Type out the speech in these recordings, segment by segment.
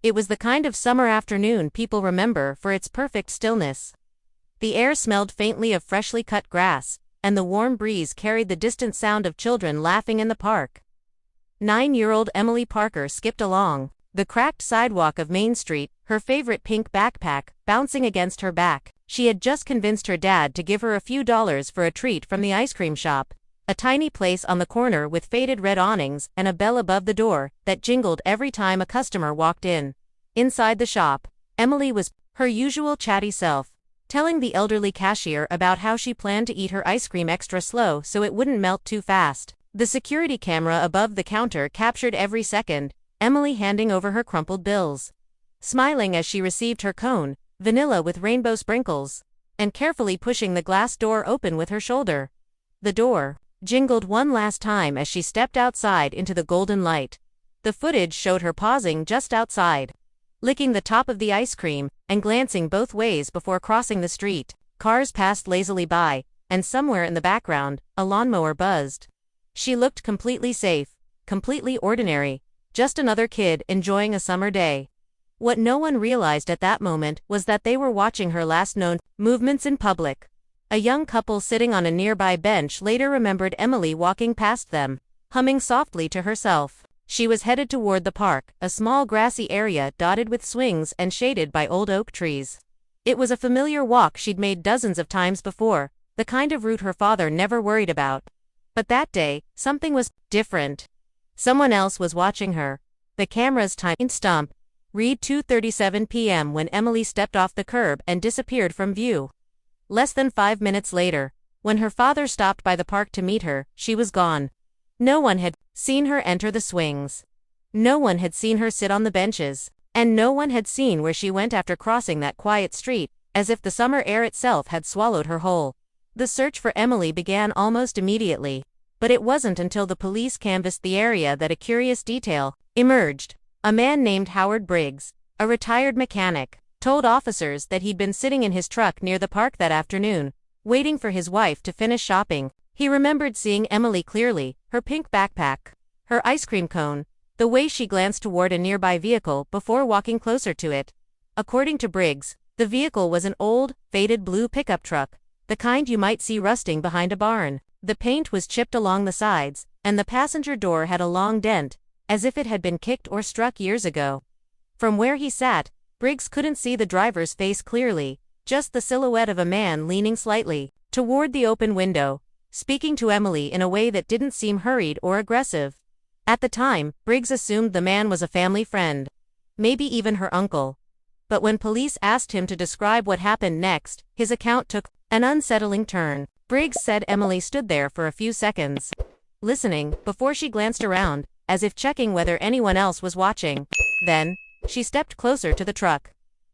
It was the kind of summer afternoon people remember for its perfect stillness. The air smelled faintly of freshly cut grass, and the warm breeze carried the distant sound of children laughing in the park. 9-year-old Emily Parker skipped along the cracked sidewalk of Main Street, her favorite pink backpack bouncing against her back. She had just convinced her dad to give her a few dollars for a treat from the ice cream shop, a tiny place on the corner with faded red awnings and a bell above the door that jingled every time a customer walked in. Inside the shop, Emily was her usual chatty self, telling the elderly cashier about how she planned to eat her ice cream extra slow so it wouldn't melt too fast. The security camera above the counter captured every second, Emily handing over her crumpled bills, smiling as she received her cone, vanilla with rainbow sprinkles, and carefully pushing the glass door open with her shoulder. The door jingled one last time as she stepped outside into the golden light. The footage showed her pausing just outside, licking the top of the ice cream, and glancing both ways before crossing the street. Cars passed lazily by, and somewhere in the background, a lawnmower buzzed. She looked completely safe, completely ordinary, just another kid enjoying a summer day. What no one realized at that moment was that they were watching her last known movements in public. A young couple sitting on a nearby bench later remembered Emily walking past them, humming softly to herself. She was headed toward the park, a small grassy area dotted with swings and shaded by old oak trees. It was a familiar walk she'd made dozens of times before, the kind of route her father never worried about. But that day, something was different. Someone else was watching her. The camera's time stamp read 2:37 p.m. when Emily stepped off the curb and disappeared from view. Less than 5 minutes later, when her father stopped by the park to meet her, she was gone. No one had seen her enter the swings. No one had seen her sit on the benches. And no one had seen where she went after crossing that quiet street, as if the summer air itself had swallowed her whole. The search for Emily began almost immediately, but it wasn't until the police canvassed the area that a curious detail emerged. A man named Howard Briggs, a retired mechanic, told officers that he'd been sitting in his truck near the park that afternoon, waiting for his wife to finish shopping. He remembered seeing Emily clearly, her pink backpack, her ice cream cone, the way she glanced toward a nearby vehicle before walking closer to it. According to Briggs, the vehicle was an old, faded blue pickup truck, the kind you might see rusting behind a barn. The paint was chipped along the sides, and the passenger door had a long dent, as if it had been kicked or struck years ago. From where he sat, Briggs couldn't see the driver's face clearly, just the silhouette of a man leaning slightly toward the open window, speaking to Emily in a way that didn't seem hurried or aggressive. At the time, Briggs assumed the man was a family friend, maybe even her uncle. But when police asked him to describe what happened next, his account took an unsettling turn. Briggs said Emily stood there for a few seconds, listening, before she glanced around, as if checking whether anyone else was watching. Then, she stepped closer to the truck.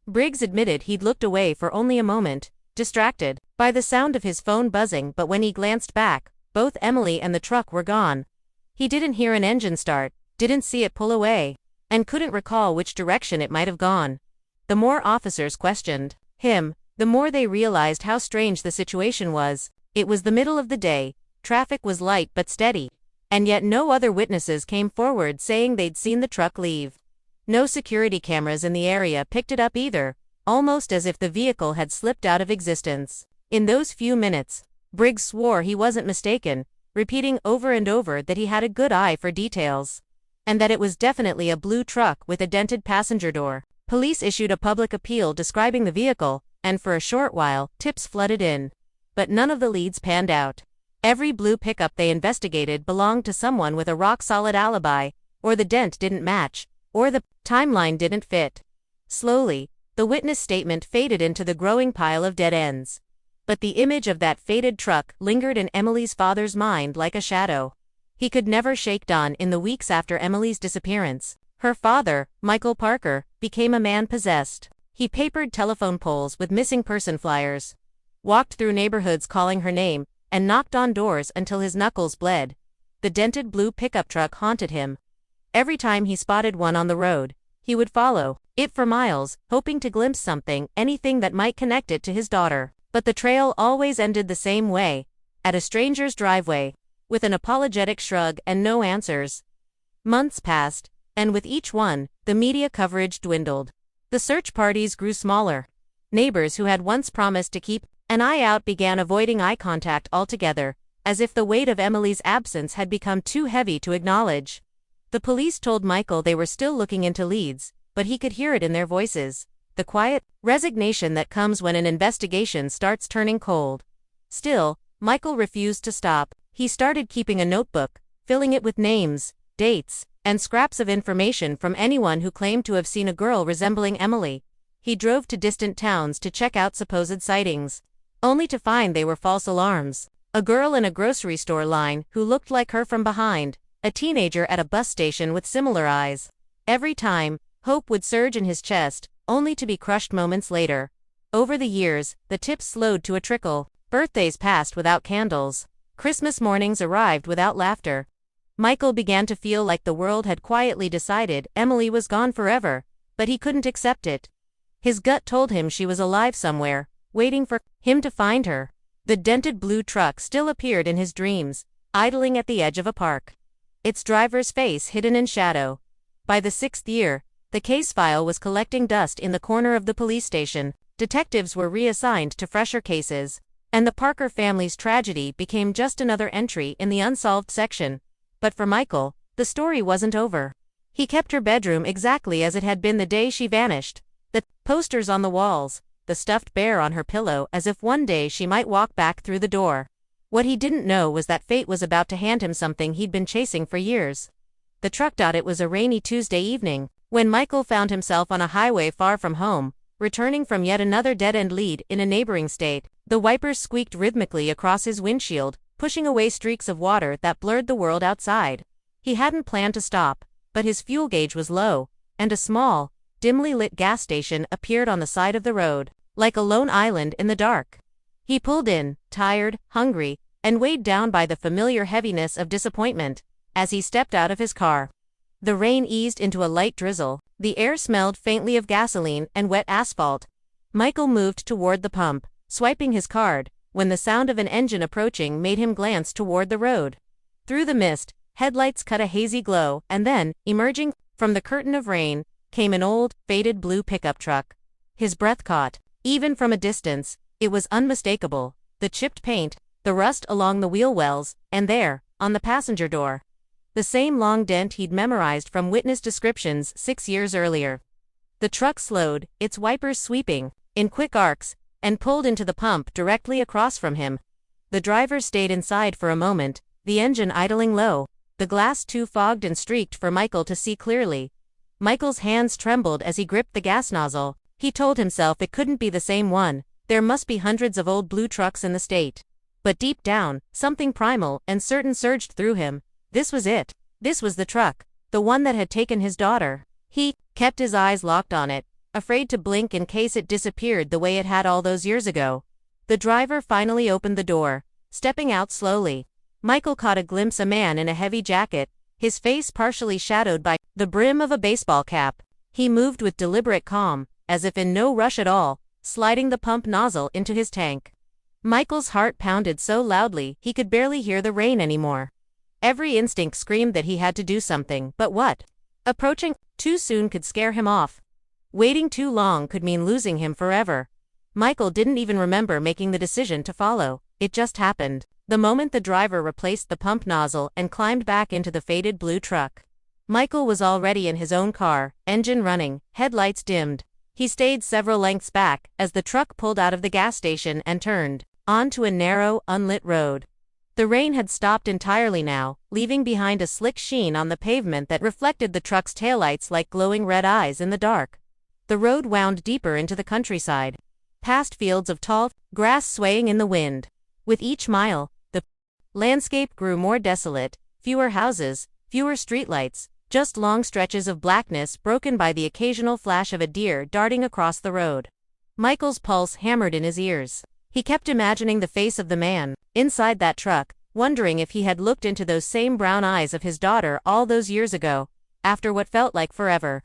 Briggs admitted he'd looked away for only a moment, distracted by the sound of his phone buzzing, but when he glanced back, both Emily and the truck were gone. He didn't hear an engine start, didn't see it pull away, and couldn't recall which direction it might have gone. The more officers questioned him, the more they realized how strange the situation was. It was the middle of the day, traffic was light but steady, and yet no other witnesses came forward saying they'd seen the truck leave. No security cameras in the area picked it up either, almost as if the vehicle had slipped out of existence. In those few minutes, Briggs swore he wasn't mistaken, repeating over and over that he had a good eye for details, and that it was definitely a blue truck with a dented passenger door. Police issued a public appeal describing the vehicle, and for a short while, tips flooded in. But none of the leads panned out. Every blue pickup they investigated belonged to someone with a rock-solid alibi, or the dent didn't match, or the timeline didn't fit. Slowly, the witness statement faded into the growing pile of dead ends. But the image of that faded truck lingered in Emily's father's mind like a shadow. He could never shake Don. In the weeks after Emily's disappearance, her father, Michael Parker, became a man possessed. He papered telephone poles with missing person flyers, walked through neighborhoods calling her name, and knocked on doors until his knuckles bled. The dented blue pickup truck haunted him. Every time he spotted one on the road, he would follow it for miles, hoping to glimpse something, anything that might connect it to his daughter. But the trail always ended the same way, at a stranger's driveway, with an apologetic shrug and no answers. Months passed, And with each one, the media coverage dwindled. The search parties grew smaller. Neighbors who had once promised to keep an eye out began avoiding eye contact altogether, as if the weight of Emily's absence had become too heavy to acknowledge. The police told Michael they were still looking into leads, but he could hear it in their voices. The quiet resignation that comes when an investigation starts turning cold. Still, Michael refused to stop. He started keeping a notebook, filling it with names, dates, and scraps of information from anyone who claimed to have seen a girl resembling Emily. He drove to distant towns to check out supposed sightings, only to find they were false alarms. A girl in a grocery store line who looked like her from behind, a teenager at a bus station with similar eyes. Every time, hope would surge in his chest, only to be crushed moments later. Over the years, the tips slowed to a trickle. Birthdays passed without candles. Christmas mornings arrived without laughter. Michael began to feel like the world had quietly decided Emily was gone forever, but he couldn't accept it. His gut told him she was alive somewhere, waiting for him to find her. The dented blue truck still appeared in his dreams, idling at the edge of a park. Its driver's face hidden in shadow. By the 6th year, the case file was collecting dust in the corner of the police station. Detectives were reassigned to fresher cases, and the Parker family's tragedy became just another entry in the unsolved section. But for Michael, the story wasn't over. He kept her bedroom exactly as it had been the day she vanished. The posters on the walls, the stuffed bear on her pillow as if one day she might walk back through the door. What he didn't know was that fate was about to hand him something he'd been chasing for years. The truck. It was a rainy Tuesday evening, when Michael found himself on a highway far from home, returning from yet another dead-end lead in a neighboring state. The wipers squeaked rhythmically across his windshield, pushing away streaks of water that blurred the world outside. He hadn't planned to stop, but his fuel gauge was low, and a small, dimly lit gas station appeared on the side of the road, like a lone island in the dark. He pulled in, tired, hungry, and weighed down by the familiar heaviness of disappointment. As he stepped out of his car, the rain eased into a light drizzle. The air smelled faintly of gasoline and wet asphalt. Michael moved toward the pump, swiping his card, when the sound of an engine approaching made him glance toward the road. Through the mist, headlights cut a hazy glow, and then, emerging from the curtain of rain, came an old, faded blue pickup truck. His breath caught. Even from a distance, it was unmistakable. The chipped paint, the rust along the wheel wells, and there, on the passenger door, the same long dent he'd memorized from witness descriptions 6 years earlier. The truck slowed, its wipers sweeping, in quick arcs, and pulled into the pump directly across from him. The driver stayed inside for a moment, the engine idling low, the glass too fogged and streaked for Michael to see clearly. Michael's hands trembled as he gripped the gas nozzle. He told himself it couldn't be the same one. There must be hundreds of old blue trucks in the state. But deep down, something primal and certain surged through him. This was it. This was the truck, the one that had taken his daughter. He kept his eyes locked on it, afraid to blink in case it disappeared the way it had all those years ago. The driver finally opened the door, stepping out slowly. Michael caught a glimpse of a man in a heavy jacket, his face partially shadowed by the brim of a baseball cap. He moved with deliberate calm, as if in no rush at all, sliding the pump nozzle into his tank. Michael's heart pounded so loudly he could barely hear the rain anymore. Every instinct screamed that he had to do something, but what? Approaching too soon could scare him off. Waiting too long could mean losing him forever. Michael didn't even remember making the decision to follow. It just happened. The moment the driver replaced the pump nozzle and climbed back into the faded blue truck. Michael was already in his own car, engine running, headlights dimmed. He stayed several lengths back as the truck pulled out of the gas station and turned onto a narrow, unlit road. The rain had stopped entirely now, leaving behind a slick sheen on the pavement that reflected the truck's taillights like glowing red eyes in the dark. The road wound deeper into the countryside, past fields of tall grass swaying in the wind. With each mile, the landscape grew more desolate, fewer houses, fewer streetlights, just long stretches of blackness broken by the occasional flash of a deer darting across the road. Michael's pulse hammered in his ears. He kept imagining the face of the man inside that truck, wondering if he had looked into those same brown eyes of his daughter all those years ago, after what felt like forever.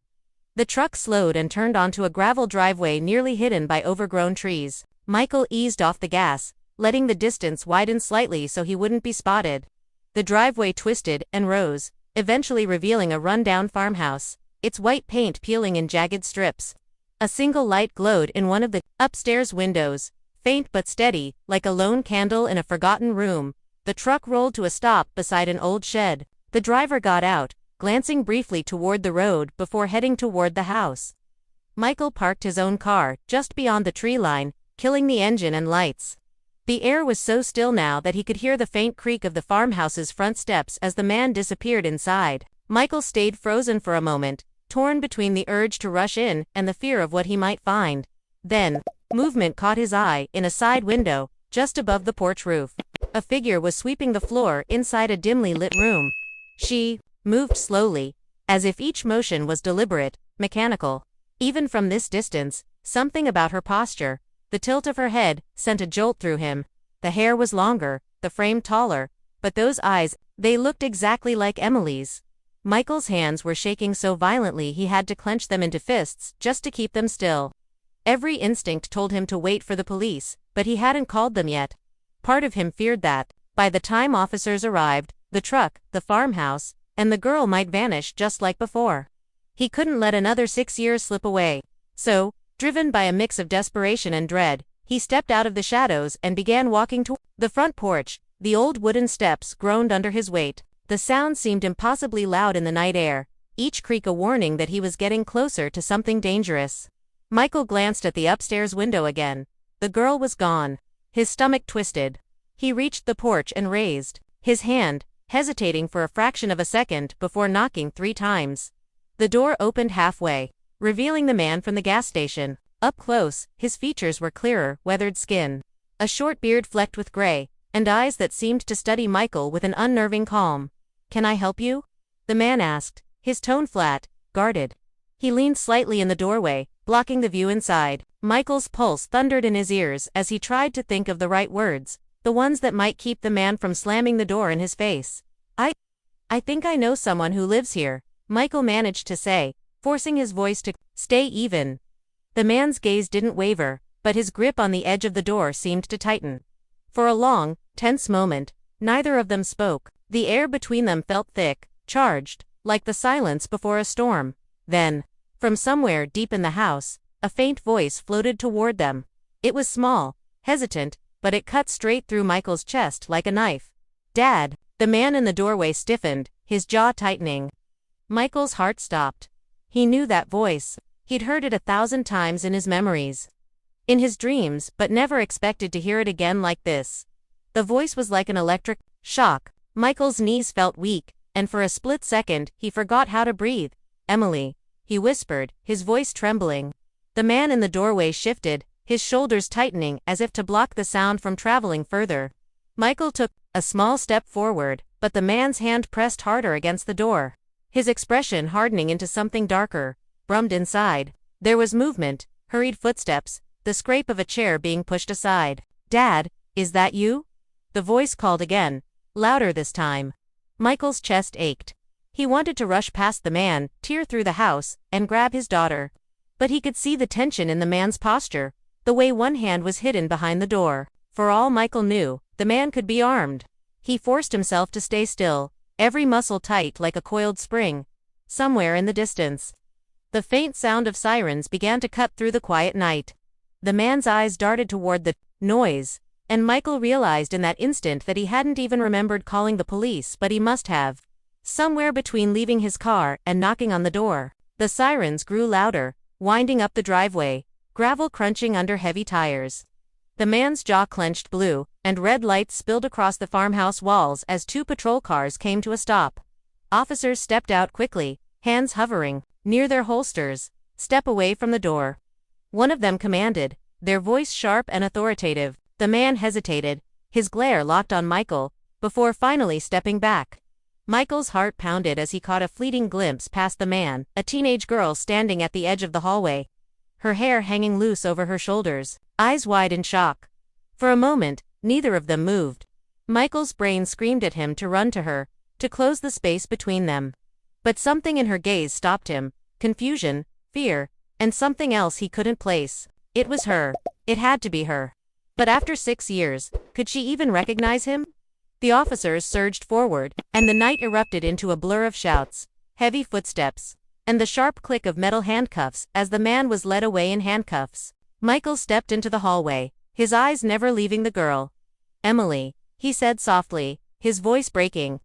The truck slowed and turned onto a gravel driveway nearly hidden by overgrown trees. Michael eased off the gas, letting the distance widen slightly so he wouldn't be spotted. The driveway twisted and rose, eventually revealing a run-down farmhouse, its white paint peeling in jagged strips. A single light glowed in one of the upstairs windows, faint but steady, like a lone candle in a forgotten room. The truck rolled to a stop beside an old shed. The driver got out, glancing briefly toward the road before heading toward the house. Michael parked his own car just beyond the tree line, killing the engine and lights. The air was so still now that he could hear the faint creak of the farmhouse's front steps as the man disappeared inside. Michael stayed frozen for a moment, torn between the urge to rush in and the fear of what he might find. Then, movement caught his eye in a side window, just above the porch roof. A figure was sweeping the floor inside a dimly lit room. She moved slowly, as if each motion was deliberate, mechanical. Even from this distance, something about her posture, the tilt of her head, sent a jolt through him. The hair was longer, the frame taller, but those eyes, they looked exactly like Emily's. Michael's hands were shaking so violently he had to clench them into fists just to keep them still. Every instinct told him to wait for the police, but he hadn't called them yet. Part of him feared that, by the time officers arrived, the truck, the farmhouse, and the girl might vanish just like before. He couldn't let another 6 years slip away. So, driven by a mix of desperation and dread, he stepped out of the shadows and began walking toward the front porch. The old wooden steps groaned under his weight. The sound seemed impossibly loud in the night air, each creak a warning that he was getting closer to something dangerous. Michael glanced at the upstairs window again. The girl was gone. His stomach twisted. He reached the porch and raised his hand, hesitating for a fraction of a second before knocking 3 times. The door opened halfway, revealing the man from the gas station. Up close, his features were clearer, weathered skin, a short beard flecked with gray, and eyes that seemed to study Michael with an unnerving calm. "Can I help you?" the man asked, his tone flat, guarded. He leaned slightly in the doorway, blocking the view inside. Michael's pulse thundered in his ears as he tried to think of the right words, the ones that might keep the man from slamming the door in his face. I think I know someone who lives here," Michael managed to say, forcing his voice to stay even. The man's gaze didn't waver, but his grip on the edge of the door seemed to tighten. For a long, tense moment, neither of them spoke. The air between them felt thick, charged, like the silence before a storm. Then, from somewhere deep in the house, a faint voice floated toward them. It was small, hesitant, but it cut straight through Michael's chest like a knife. "Dad!" The man in the doorway stiffened, his jaw tightening. Michael's heart stopped. He knew that voice. He'd heard it 1,000 times in his memories. In his dreams, but never expected to hear it again like this. The voice was like an electric shock. Michael's knees felt weak, and for a split second, he forgot how to breathe. "Emily," he whispered, his voice trembling. The man in the doorway shifted, his shoulders tightening as if to block the sound from traveling further. Michael took a small step forward, but the man's hand pressed harder against the door. His expression hardening into something darker, brummed inside. There was movement, hurried footsteps, the scrape of a chair being pushed aside. "Dad, is that you?" The voice called again, louder this time. Michael's chest ached. He wanted to rush past the man, tear through the house, and grab his daughter. But he could see the tension in the man's posture, the way one hand was hidden behind the door. For all Michael knew, the man could be armed. He forced himself to stay still, every muscle tight like a coiled spring. Somewhere in the distance, the faint sound of sirens began to cut through the quiet night. The man's eyes darted toward the noise, and Michael realized in that instant that he hadn't even remembered calling the police, but he must have. Somewhere between leaving his car and knocking on the door, the sirens grew louder, winding up the driveway, gravel crunching under heavy tires. The man's jaw clenched blue, and red lights spilled across the farmhouse walls as 2 patrol cars came to a stop. Officers stepped out quickly, hands hovering near their holsters. "Step away from the door," one of them commanded, their voice sharp and authoritative. The man hesitated, his glare locked on Michael, before finally stepping back. Michael's heart pounded as he caught a fleeting glimpse past the man, a teenage girl standing at the edge of the hallway, her hair hanging loose over her shoulders, eyes wide in shock. For a moment, neither of them moved. Michael's brain screamed at him to run to her, to close the space between them. But something in her gaze stopped him, confusion, fear, and something else he couldn't place. It was her. It had to be her. But after 6 years, could she even recognize him? The officers surged forward, and the night erupted into a blur of shouts, heavy footsteps, and the sharp click of metal handcuffs as the man was led away in handcuffs. Michael stepped into the hallway, his eyes never leaving the girl. "Emily," he said softly, his voice breaking.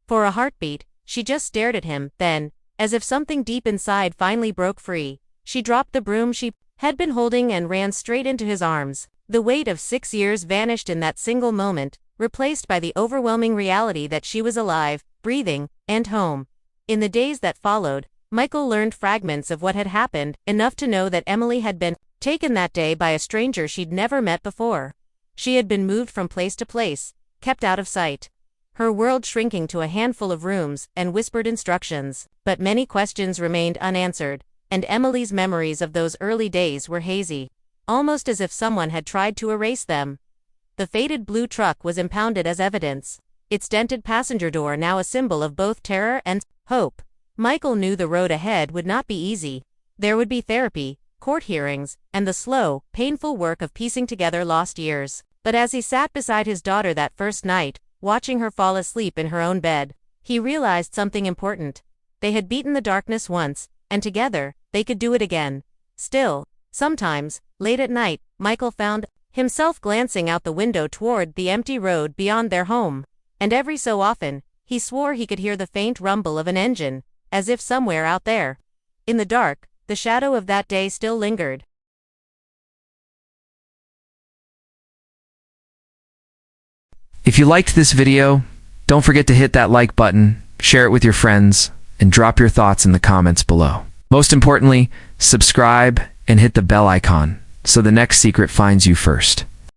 For a heartbeat, she just stared at him, then, as if something deep inside finally broke free, she dropped the broom she had been holding and ran straight into his arms. The weight of 6 years vanished in that single moment, replaced by the overwhelming reality that she was alive, breathing, and home. In the days that followed, Michael learned fragments of what had happened, enough to know that Emily had been taken that day by a stranger she'd never met before. She had been moved from place to place, kept out of sight, her world shrinking to a handful of rooms and whispered instructions. But many questions remained unanswered, and Emily's memories of those early days were hazy, almost as if someone had tried to erase them. The faded blue truck was impounded as evidence, its dented passenger door now a symbol of both terror and hope. Michael knew the road ahead would not be easy. There would be therapy, court hearings, and the slow, painful work of piecing together lost years. But as he sat beside his daughter that first night, watching her fall asleep in her own bed, he realized something important. They had beaten the darkness once, and together, they could do it again. Still, sometimes, late at night, Michael found himself glancing out the window toward the empty road beyond their home. And every so often, he swore he could hear the faint rumble of an engine, as if somewhere out there, in the dark, the shadow of that day still lingered. If you liked this video, don't forget to hit that like button, share it with your friends, and drop your thoughts in the comments below. Most importantly, subscribe and hit the bell icon so the next secret finds you first.